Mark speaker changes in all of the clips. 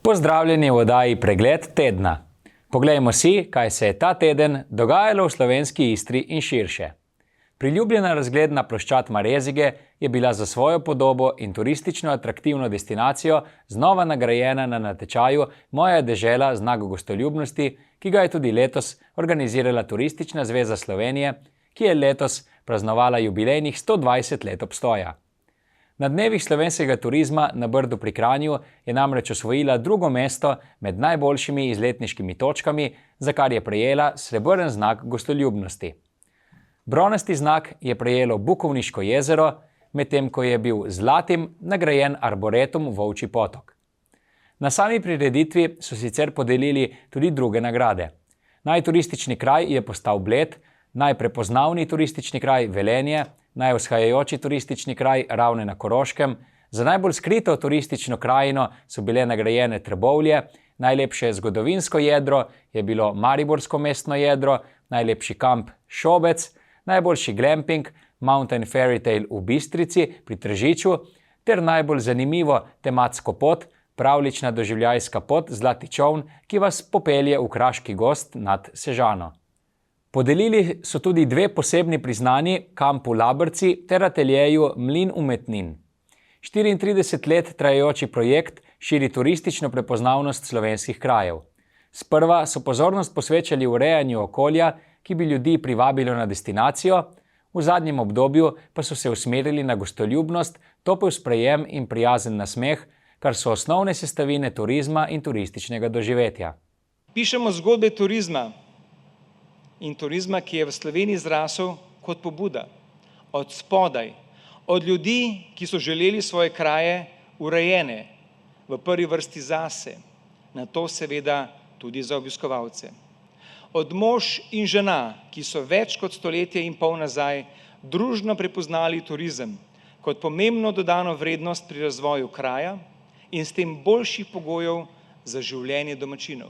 Speaker 1: Pozdravljeni v oddaji Pregled tedna. Poglejmo si, kaj se je ta teden dogajalo v slovenski Istri in širše. Priljubljena razgledna ploščad Marezige je bila za svojo podobo in turistično atraktivno destinacijo znova nagrajena na natečaju Moja dežela znak gostoljubnosti, ki ga je tudi letos organizirala Turistična zveza Slovenije, ki je letos praznovala jubilejnih 120 let obstoja. Na dnevih slovenskega turizma na Brdu pri Kranju je namreč osvojila drugo mesto med najboljšimi izletniškimi točkami, za kar je prejela srebrn znak gostoljubnosti. Bronasti znak je prejelo Bukovniško jezero, medtem ko je bil z zlatim nagrajen Arboretum Volčji potok. Na sami prireditvi so sicer podelili tudi druge nagrade. Najturistični kraj je postal Bled, najprepoznavni turistični kraj Velenje, najvzhajajoči turistični kraj Ravne na Koroškem, za najbolj skrito turistično krajino so bile nagrajene Trbovlje, najlepše zgodovinsko jedro je bilo Mariborsko mestno jedro, najlepši kamp Šobec, najboljši glamping Mountain Fairy Tale v Bistrici pri Tržiču ter najbolj zanimivo tematsko pot, pravlična doživljajska pot Zlati čoln, ki vas popelje v kraški gozd nad Sežano. Podelili so tudi dve posebni priznanji kampu Labrci ter ateljeju Mlin umetnin. 34 let trajajoči projekt širi turistično prepoznavnost slovenskih krajev. Sprva so pozornost posvečali urejanju okolja, ki bi ljudi privabilo na destinacijo, v zadnjem obdobju pa so se usmerili na gostoljubnost, topel sprejem in prijazen nasmeh, kar so osnovne sestavine turizma in turističnega doživetja.
Speaker 2: Pišemo zgodbe turizma in turizma, ki je v Sloveniji zrasel kot pobuda, od spodaj, od ljudi, ki so želeli svoje kraje urejene, v prvi vrsti zase, na to seveda tudi za obiskovalce. Od mož in žena, ki so več kot stoletje in pol nazaj družno prepoznali turizem kot pomembno dodano vrednost pri razvoju kraja in s tem boljših pogojev za življenje domačinov.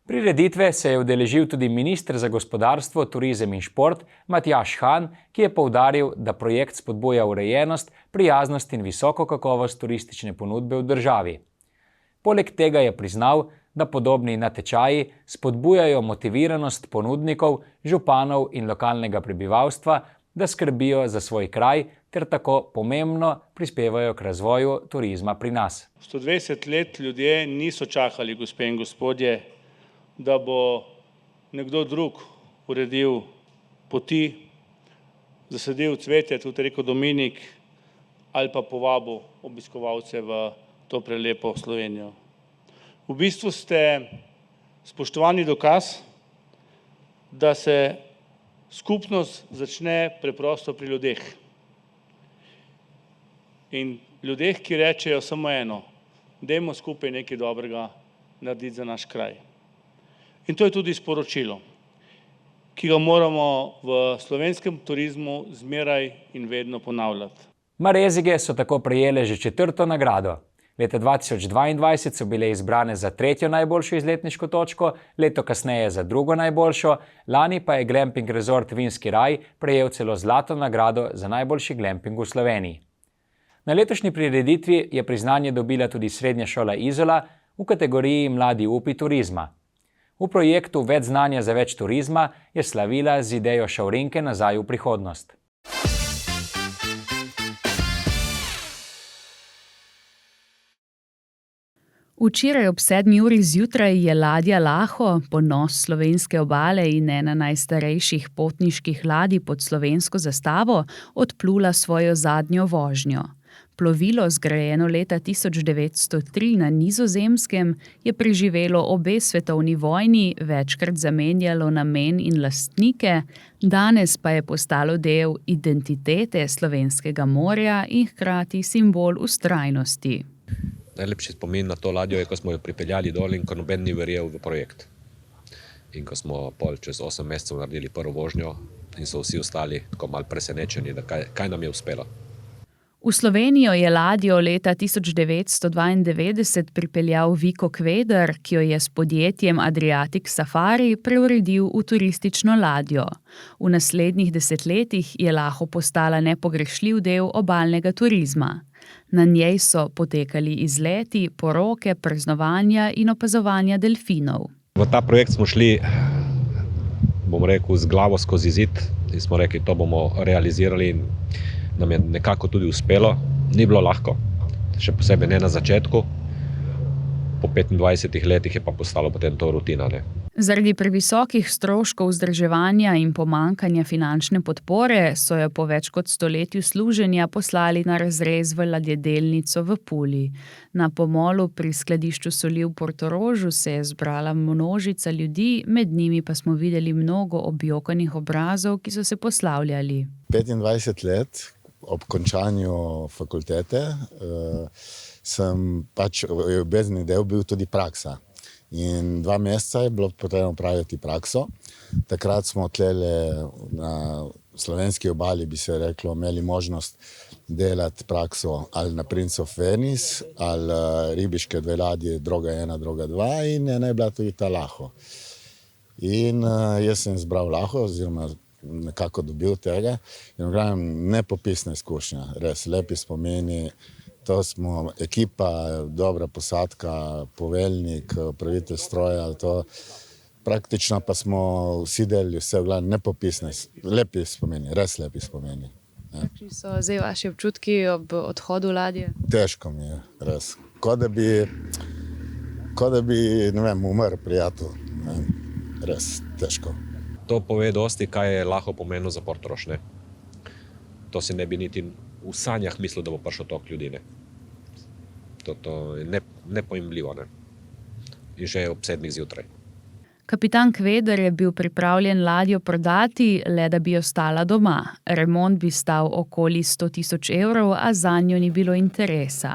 Speaker 1: Prireditve se je udeležil tudi minister za gospodarstvo, turizem in šport Matjaž Han, ki je poudaril, da projekt spodbuja urejenost, prijaznost in visoko kakovost turistične ponudbe v državi. Poleg tega je priznal, da podobni natečaji spodbujajo motiviranost ponudnikov, županov in lokalnega prebivalstva, da skrbijo za svoj kraj ter tako pomembno prispevajo k razvoju turizma pri nas.
Speaker 3: 120 let ljudje niso čakali, gospe in gospodje, da bo nekdo drug uredil poti, zasadil cvetje, tudi rekel Dominik, ali pa povabil obiskovalce v to prelepo Slovenijo. V bistvu ste spoštovani dokaz, da se skupnost začne preprosto pri ljudeh. In ljudeh, ki rečejo samo eno, dajmo skupaj nekaj dobrega narediti za naš kraj. In to je tudi sporočilo, ki ga moramo v slovenskem turizmu zmeraj in vedno ponavljati.
Speaker 1: Marezige so tako prejele že 4. nagrado. Leta 2022 so bile izbrane za 3. najboljšo izletniško točko, leto kasneje za 2. najboljšo, lani pa je glamping resort Vinski raj prejel celo zlato nagrado za najboljši glamping v Sloveniji. Na letošnji prireditvi je priznanje dobila tudi Srednja šola Izola v kategoriji Mladi upi turizma. V projektu Več znanja za več turizma je slavila z idejo šavrinke nazaj v prihodnost.
Speaker 4: Včeraj ob 7. uri zjutraj je ladja Laho, ponos slovenske obale in ena najstarejših potniških ladij pod slovensko zastavo, odplula svojo zadnjo vožnjo. Plovilo, zgrajeno leta 1903 na Nizozemskem, je preživelo obe svetovni vojni, večkrat zamenjalo namen in lastnike, danes pa je postalo del identitete slovenskega morja in hkrati simbol vztrajnosti.
Speaker 5: Najlepši spomin na to ladjo je, ko smo jo pripeljali dol in ko noben ni verjel v projekt. In ko smo čez 8 mesecev naredili prvo vožnjo in so vsi ostali tako malo presenečeni, da kaj nam je uspelo.
Speaker 4: V Slovenijo je ladjo leta 1992 pripeljal Viko Kveder, ki jo je s podjetjem Adriatic Safari preuredil v turistično ladjo. V naslednjih desetletjih je Laho postala nepogrešljiv del obalnega turizma. Na njej so potekali izleti, poroke, praznovanja in opazovanja delfinov.
Speaker 5: V ta projekt smo šli, bom rekel, z glavo skozi zid in smo rekli, to bomo realizirali in nam je nekako tudi uspelo. Ni bilo lahko, še posebej ne na začetku. Po 25 letih je pa postalo potem to rutina, ne.
Speaker 4: Zaradi previsokih stroškov vzdrževanja in pomanjkanja finančne podpore so jo po več kot stoletju služenja poslali na razrez v ladjedelnico v Puli. Na pomolu pri skladišču soli v Portorožu se je zbrala množica ljudi, med njimi pa smo videli mnogo objokanih obrazov, ki so se poslavljali.
Speaker 6: 25 let ob končanju fakultete sem obvezni del bil tudi praksa. In 2 meseca je bilo potrebno praviti prakso. Takrat smo tlele na slovenski obali, bi se reklo, imeli možnost delati prakso ali na Prince of Venice, ali ribiške 2 ladje, druga 1, druga 2 in ena je bila tudi ta Laho. In jaz sem zbral Laho, oziroma nekako dobil tega. In v glavnem nepopisna izkušnja, res lepi spomeni. To smo ekipa, dobra posadka, poveljnik, upravitelj stroja, to praktično pa smo vsi delali vse, v glavnem nepopisne, lepi spomeni, res lepi spomeni.
Speaker 4: Kakšni so zdaj vaši občutki ob odhodu ladje?
Speaker 6: Težko mi je, res. Ko da bi, ne vem, umrl prijatelj, res težko.
Speaker 5: To pove dosti, kaj je Laho pomenil za Portorož, ne. To si ne bi niti v sanjah mislil, da bo prišel toliko ljudi, ne. To je nepojmljivo, ne. In še ob 7 zjutraj.
Speaker 4: Kapitan Kveder je bil pripravljen ladjo prodati, le da bi ostala doma. Remont bi stal okoli 100.000 evrov, a zanjo ni bilo interesa.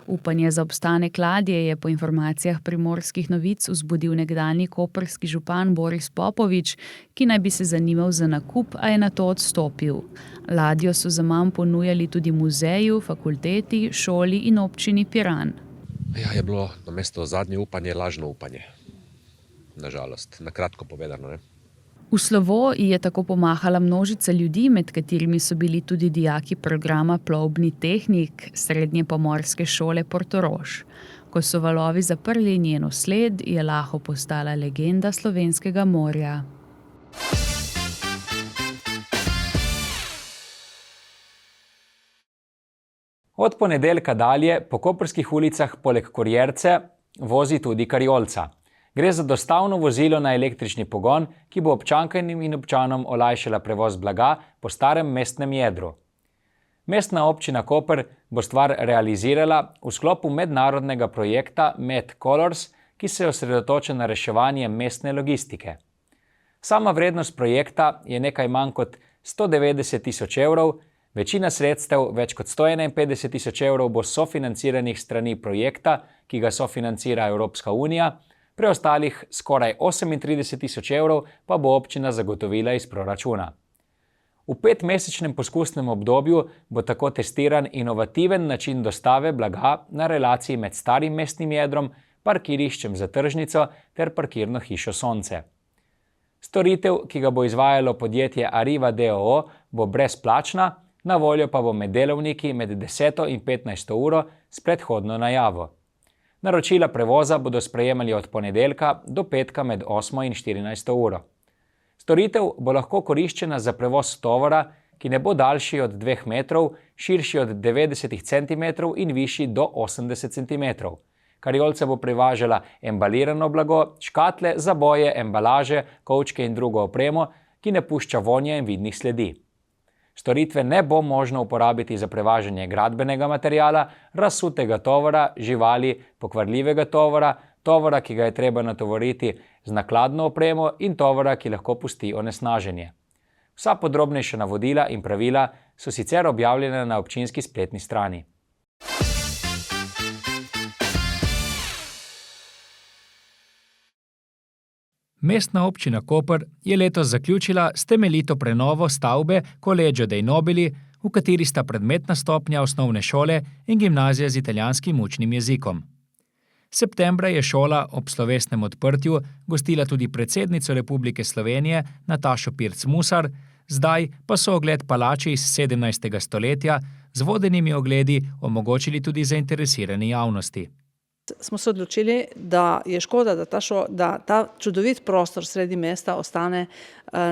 Speaker 4: Upanje za obstanek ladje je po informacijah Primorskih novic vzbudil nekdanji koprski župan Boris Popovič, ki naj bi se zanimal za nakup, a je nato odstopil. Ladjo so zaman ponujali tudi muzeju, fakulteti, šoli in občini Piran.
Speaker 5: Ja, je bilo namesto zadnje upanje lažno upanje. Nažalost, na kratko povedano, ne.
Speaker 4: V slovo je tako pomahala množica ljudi, med katerimi so bili tudi dijaki programa Plovbni tehnik Srednje pomorske šole Portorož. Ko so valovi zaprli njeno sled, je Laho postala legenda slovenskega morja.
Speaker 1: Od ponedeljka dalje po koprskih ulicah poleg kurjerce vozi tudi kariolca. Gre za dostavno vozilo na električni pogon, ki bo občankam in občanom olajšala prevoz blaga po starem mestnem jedru. Mestna občina Koper bo stvar realizirala v sklopu mednarodnega projekta MedColors, ki se osredotoča na reševanje mestne logistike. Sama vrednost projekta je nekaj manj kot 190.000 evrov, večina sredstev, več kot 151.000 evrov, bo sofinanciranih strani projekta, ki ga sofinancira Evropska unija, preostalih skoraj 38.000 evrov pa bo občina zagotovila iz proračuna. V 5-mesečnem poskusnem obdobju bo tako testiran inovativen način dostave blaga na relaciji med starim mestnim jedrom, parkiriščem za tržnico ter parkirno hišo Sonce. Storitev, ki ga bo izvajalo podjetje Arriva d.o.o., bo brezplačna, na voljo pa bo med delovniki med 10. in 15. uro s predhodno najavo. Naročila prevoza bodo sprejemali od ponedeljka do petka med 8. in 14. uro. Storitev bo lahko koriščena za prevoz tovora, ki ne bo daljši od 2 metrov, širši od 90 cm in višji do 80 cm. Kariolca bo prevažala embalirano blago, škatle, zaboje, embalaže, kovčke in drugo opremo, ki ne pušča vonja in vidnih sledi. Storitve ne bo možno uporabiti za prevažanje gradbenega materiala, razsutega tovora, živali, pokvarljivega tovora, tovora, ki ga je treba natovoriti z nakladno opremo in tovora, ki lahko pusti onesnaženje. Vsa podrobnejša navodila in pravila so sicer objavljena na občinski spletni strani. Mestna občina Koper je letos zaključila s temeljito prenovo stavbe Collegio dei Nobili, v kateri sta predmetna stopnja osnovne šole in gimnazija z italijanskim učnim jezikom. Septembra je šola ob slovesnem odprtju gostila tudi predsednico Republike Slovenije Natašo Pirc Musar, zdaj pa so ogled palače iz 17. stoletja z vodenimi ogledi omogočili tudi zainteresirani javnosti.
Speaker 7: Smo se odločili, da je škoda, da ta čudovit prostor sredi mesta ostane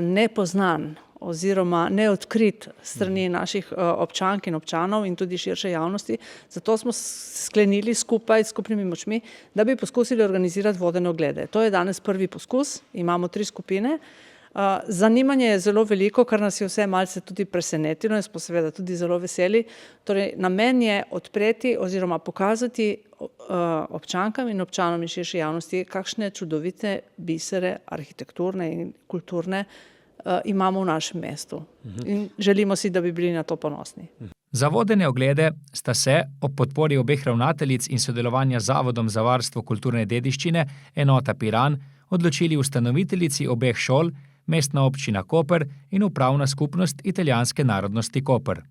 Speaker 7: nepoznan oziroma neodkrit strani naših občank in občanov in tudi širše javnosti. Zato smo sklenili skupaj s skupnimi močmi, da bi poskusili organizirati vodene oglede. To je danes prvi poskus, imamo 3 skupine. Zanimanje je zelo veliko, kar nas je vse malce tudi presenetilo in smo seveda tudi zelo veseli. Torej, namen je odpreti oziroma pokazati občankam in občanom in širši javnosti, kakšne čudovite bisere, arhitekturne in kulturne imamo v našem mestu. In želimo si, da bi bili na to ponosni.
Speaker 1: Za vodene oglede sta se, ob podpori obeh ravnateljic in sodelovanja z Zavodom za varstvo kulturne dediščine, enota Piran, odločili ustanoviteljici obeh šol, Mestna občina Koper in Upravna skupnost italijanske narodnosti Koper.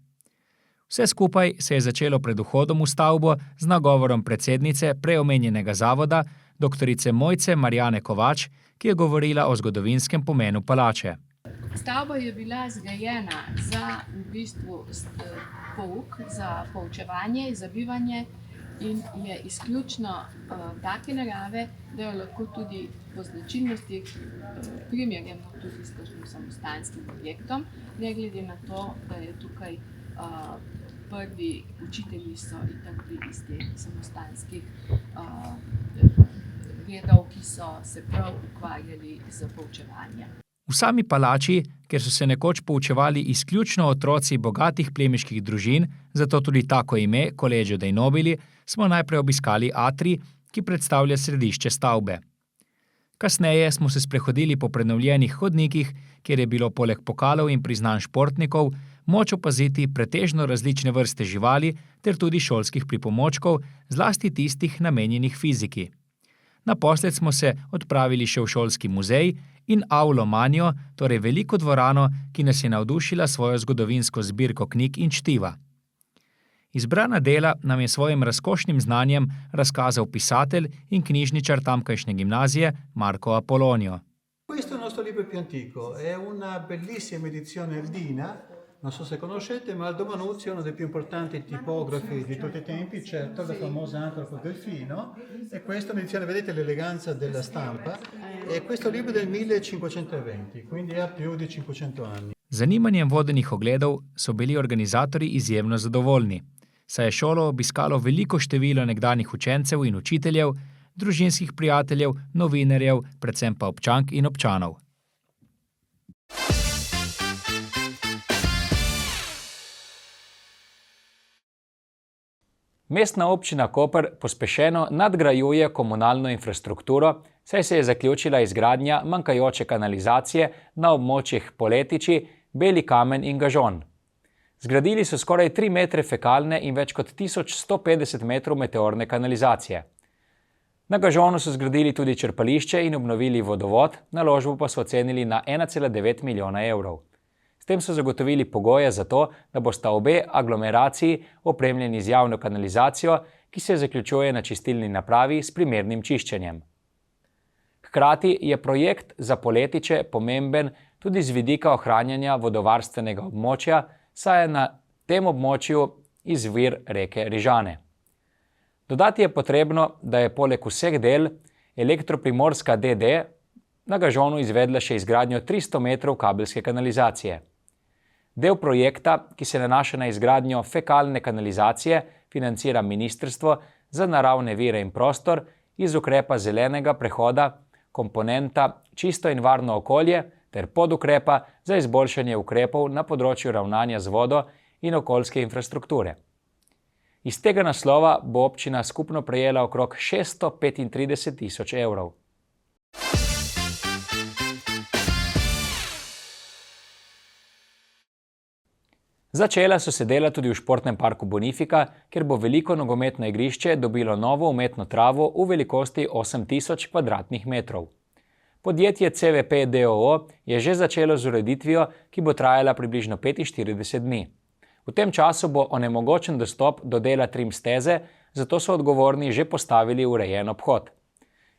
Speaker 1: Vse skupaj se je začelo pred vhodom v stavbo z nagovorom predsednice preomenjenega zavoda, doktorice Mojce Marjane Kovač, ki je govorila o zgodovinskem pomenu palače.
Speaker 8: Stavba je bila zgrajena za v bistvu pouk, za poučevanje, za bivanje in je izključno take narave, da jo lahko tudi po značilnostih primerjamo tudi s kakšnim samostanskim objektom, ne glede na to, da je tukaj prvi učitelji so itak bili iz teh samostanskih redov, ki so se prav ukvarjali z poučevanjem.
Speaker 1: V sami palači, kjer so se nekoč poučevali izključno otroci bogatih plemiških družin, zato tudi tako ime Collegio dei Nobili, smo najprej obiskali atrij, ki predstavlja središče stavbe. Kasneje smo se sprehodili po prenovljenih hodnikih, kjer je bilo poleg pokalov in priznanj športnikov moč opaziti pretežno različne vrste živali ter tudi šolskih pripomočkov, zlasti tistih namenjenih fiziki. Naposled smo se odpravili še v šolski muzej in Aulo Magno, torej veliko dvorano, ki nas je navdušila svojo zgodovinsko zbirko knjig in čtiva. Izbrana dela nam je svojim razkošnim znanjem razkazal pisatelj in knjižničar tamkajšnje gimnazije Marco Apollonio.
Speaker 9: Questo è il nostro libro più antico, è una bellissima edizione ardina, non so se conoscete, ma Aldo Manuzzi è uno dei più importanti tipografi di tutti i tempi, certo la famosa Antropo Delfino, e questa è un'edizione, vedete l'eleganza della stampa, e questo libro è del 1520, quindi ha più di 500 anni.
Speaker 1: Zanimanjem vodenih ogledov so bili organizatorji izjemno zadovoljni, saj je šolo obiskalo veliko število nekdanjih učencev in učiteljev, družinskih prijateljev, novinarjev, predvsem pa občank in občanov. Mestna občina Koper pospešeno nadgrajuje komunalno infrastrukturo, saj se je zaključila izgradnja manjkajoče kanalizacije na območjih Poletiči, Beli Kamen in Gažon. Zgradili so skoraj 3 metre fekalne in več kot 1150 metrov meteorne kanalizacije. Na Gažonu so zgradili tudi črpališče in obnovili vodovod, naložbo pa so ocenili na 1,9 milijona evrov. S tem so zagotovili pogoje za to, da bosta obe aglomeraciji opremljeni z javno kanalizacijo, ki se zaključuje na čistilni napravi s primernim čiščenjem. Hkrati je projekt za Poletiče pomemben tudi z vidika ohranjanja vodovarstvenega območja, saj je na tem območju izvir reke Rižane. Dodati je potrebno, da je poleg vseh del Elektroprimorska d.d. na Gažonu izvedla še izgradnjo 300 metrov kabelske kanalizacije. Del projekta, ki se nanaša na izgradnjo fekalne kanalizacije, financira Ministrstvo za naravne vire in prostor iz ukrepa zelenega prehoda, komponenta Čisto in varno okolje ter podukrepa za izboljšanje ukrepov na področju ravnanja z vodo in okoljske infrastrukture. Iz tega naslova bo občina skupno prejela okrog 635 tisoč evrov. Začela so se dela tudi v športnem parku Bonifika, kjer bo veliko nogometno igrišče dobilo novo umetno travo v velikosti 8000 kvadratnih metrov. Podjetje CVP d.o.o. je že začelo z ureditvijo, ki bo trajala približno 45 dni. V tem času bo onemogočen dostop do dela trim steze, zato so odgovorni že postavili urejen obhod.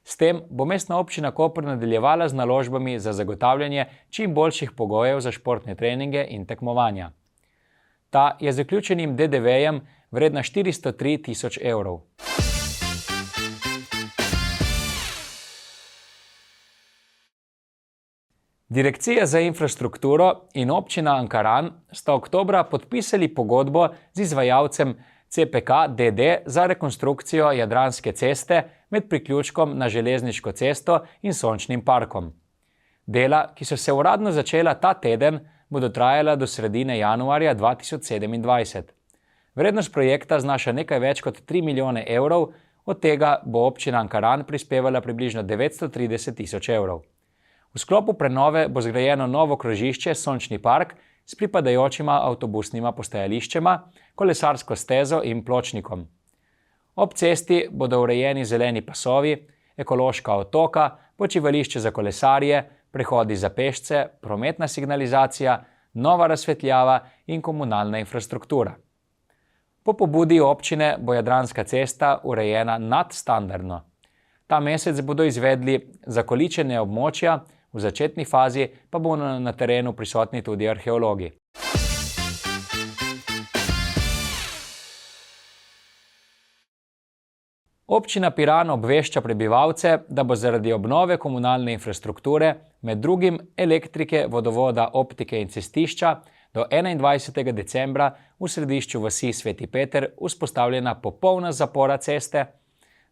Speaker 1: S tem bo mestna občina Koper nadaljevala z naložbami za zagotavljanje čim boljših pogojev za športne treninge in tekmovanja. Ta je z zaključenim DDV-jem vredna 403 tisoč evrov. Direkcija za infrastrukturo in občina Ankaran sta oktobra podpisali pogodbo z izvajalcem CPK DD za rekonstrukcijo Jadranske ceste med priključkom na železniško cesto in sončnim parkom. Dela, ki so se uradno začela ta teden, bodo trajala do sredine januarja 2027. Vrednost projekta znaša nekaj več kot 3 milijone evrov, od tega bo občina Ankaran prispevala približno 930 tisoč evrov. V sklopu prenove bo zgrajeno novo krožišče Sončni park s pripadajočima avtobusnima postajališčema, kolesarsko stezo in pločnikom. Ob cesti bodo urejeni zeleni pasovi, ekološka otoka, počivališče za kolesarje, prehodi za pešce, prometna signalizacija, nova razsvetljava in komunalna infrastruktura. Po pobudi občine bo Jadranska cesta urejena nadstandardno. Ta mesec bodo izvedli zakoličenje območja, v začetni fazi pa bodo na terenu prisotni tudi arheologi. Občina Piran obvešča prebivalce, da bo zaradi obnove komunalne infrastrukture, med drugim elektrike, vodovoda, optike in cestišča, do 21. decembra v središču vasi Sveti Peter vzpostavljena popolna zapora ceste.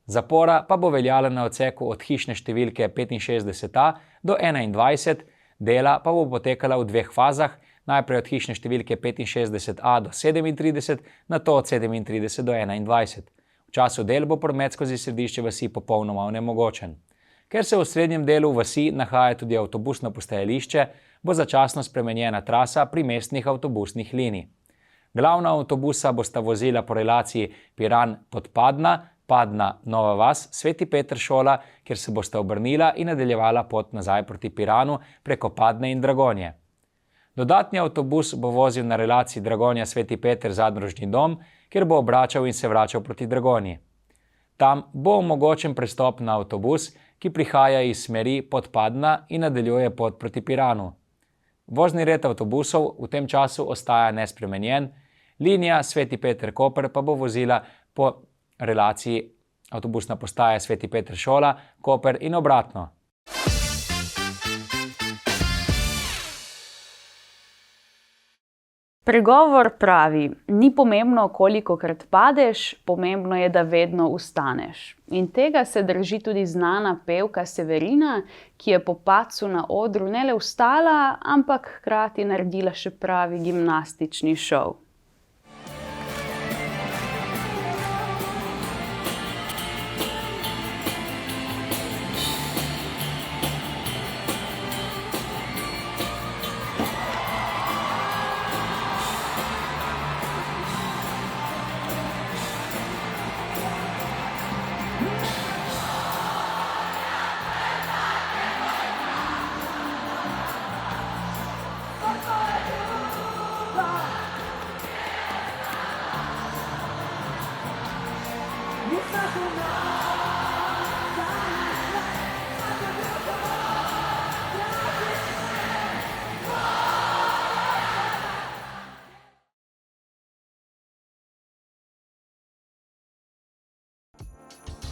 Speaker 1: Zapora pa bo veljala na odseku od hišne številke 65A do 21, dela pa bo potekala v dveh fazah, najprej od hišne številke 65A do 37, nato od 37 do 21. V času del bo promet skozi središče vasi popolnoma onemogočen. Ker se v srednjem delu vasi nahaja tudi avtobusno postajališče, bo začasno spremenjena trasa primestnih avtobusnih linij. Glavna avtobusa bosta vozila po relaciji Piran-Podpadna, Padna-Nova vas, Sveti Peter šola, kjer se bosta obrnila in nadaljevala pot nazaj proti Piranu preko Padne in Dragonje. Dodatni avtobus bo vozil na relaciji Dragonja-Sveti Peter zadružni dom, kjer bo obračal in se vračal proti Dragonji. Tam bo omogočen prestop na avtobus, ki prihaja iz smeri Podpadna in nadaljuje pot proti Piranu. Vozni red avtobusov v tem času ostaja nespremenjen, linija Sveti Peter-Koper pa bo vozila po relaciji avtobusna postaja Sveti Peter šola, Koper in obratno.
Speaker 4: Pregovor pravi, ni pomembno, kolikokrat padeš, pomembno je, da vedno vstaneš. In tega se drži tudi znana pevka Severina, ki je po padcu na odru ne le vstala, ampak hkrati naredila še pravi gimnastični šov.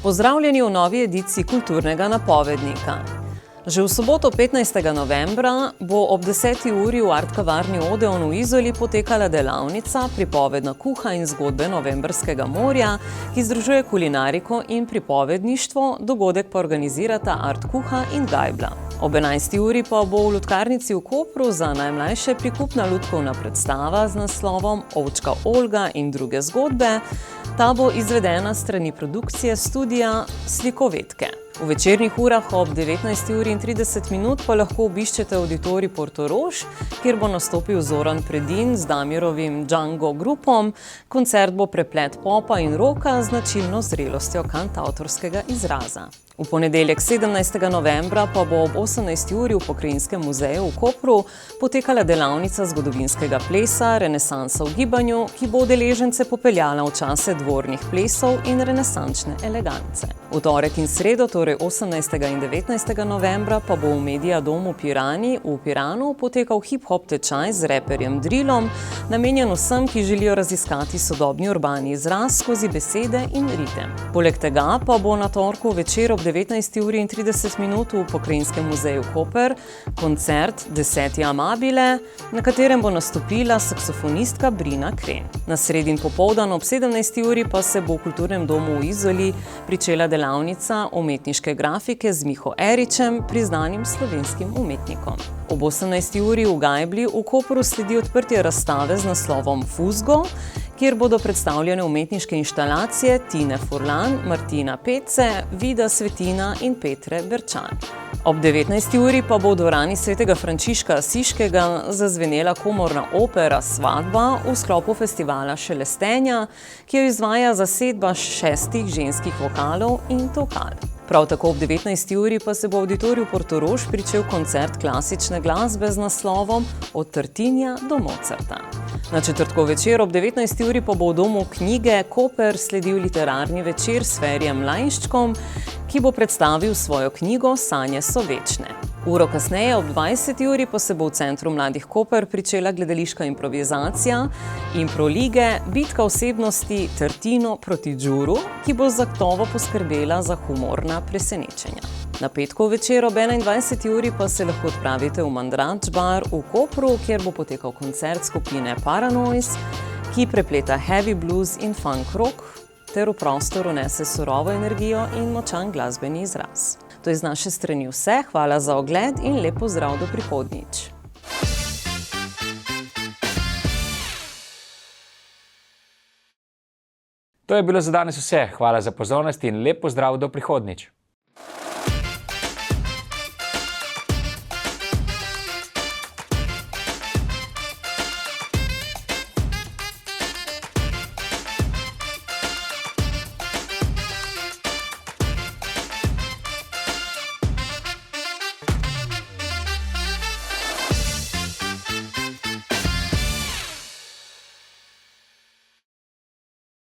Speaker 10: Pozdravljeni v novi ediciji Kulturnega napovednika. Že v soboto 15. novembra bo ob 10. uri v Art kavarni Odeon v Izoli potekala delavnica Pripovedna kuha in zgodbe novembrskega morja, ki združuje kulinariko in pripovedništvo, dogodek pa organizirata Art kuha in Gajbla. Ob 11. uri pa bo v Lutkarnici v Kopru za najmlajše prikupna lutkovna predstava z naslovom Ovčka Olga in druge zgodbe. Ta bo izvedena s strani produkcije studia Slikovetke. V večernih urah ob 19:30 pa lahko obiščete auditorij Portorož, kjer bo nastopil Zoran Predin z Damirovim Django grupom. Koncert bo preplet popa in roka z značilno zrelostjo kantavtorskega izraza. V ponedeljek 17. novembra pa bo ob 18. uri v Pokrajinskem muzeju v Kopru potekala delavnica zgodovinskega plesa Renesansa v gibanju, ki bo udeležence popeljala v čase dvornih plesov in renesančne elegance. V torek in sredo, torej 18. in 19. novembra, pa bo v Media domu Pirani v Piranu potekal hip-hop tečaj z reperjem Drillom, namenjen vsem, ki želijo raziskati sodobni urbani izraz skozi besede in ritem. Poleg tega pa bo na torku večer ob 19:30 v Pokrajinskem muzeju Koper koncert 10. Amabile, na katerem bo nastopila saksofonistka Brina Kren. Na sredin popoldan ob 17. uri pa se bo v Kulturnem domu v Izoli pričela delavnica umetniške grafike z Miho Eričem, priznanim slovenskim umetnikom. Ob 18. uri v Gajbli v Kopru sledi odprtje razstave z naslovom Fuzgo, kjer bodo predstavljene umetniške inštalacije Tine Furlan, Martina Pece, Vida Svetina in Petre Berčan. Ob 19. uri pa bo v dvorani svetega Frančiška Asiškega zazvenela komorna opera Svadba v sklopu festivala Šelestenja, ki jo izvaja zasedba 6 ženskih vokalov in tokal. Prav tako ob 19. uri pa se bo v Auditoriju Portorož pričel koncert klasične glasbe z naslovom Od Tartinija do Mozarta. Na četrtkov večer ob 19. uri pa bo v Domu knjige Koper sledil literarni večer s Ferijem Lajnščkom, ki bo predstavil svojo knjigo Sanje so večne. Uro kasneje ob 20. uri pa se bo v Centru mladih Koper pričela gledališka improvizacija Impro lige Bitka osebnosti Tartino proti Đuru, ki bo zagotovo poskrbela za humorna presenečenja. Na petkov večer ob 21. uri pa se lahko odpravite v Mandrač bar v Kopru, kjer bo potekal koncert skupine Paranoise, ki prepleta heavy blues in funk rock, ter v prostor vnese surovo energijo in močan glasbeni izraz. To je z naše strani vse, hvala za ogled in lep pozdrav do prihodnjič.
Speaker 1: To je bilo za danes vse, hvala za pozornost in lep pozdrav do prihodnjič.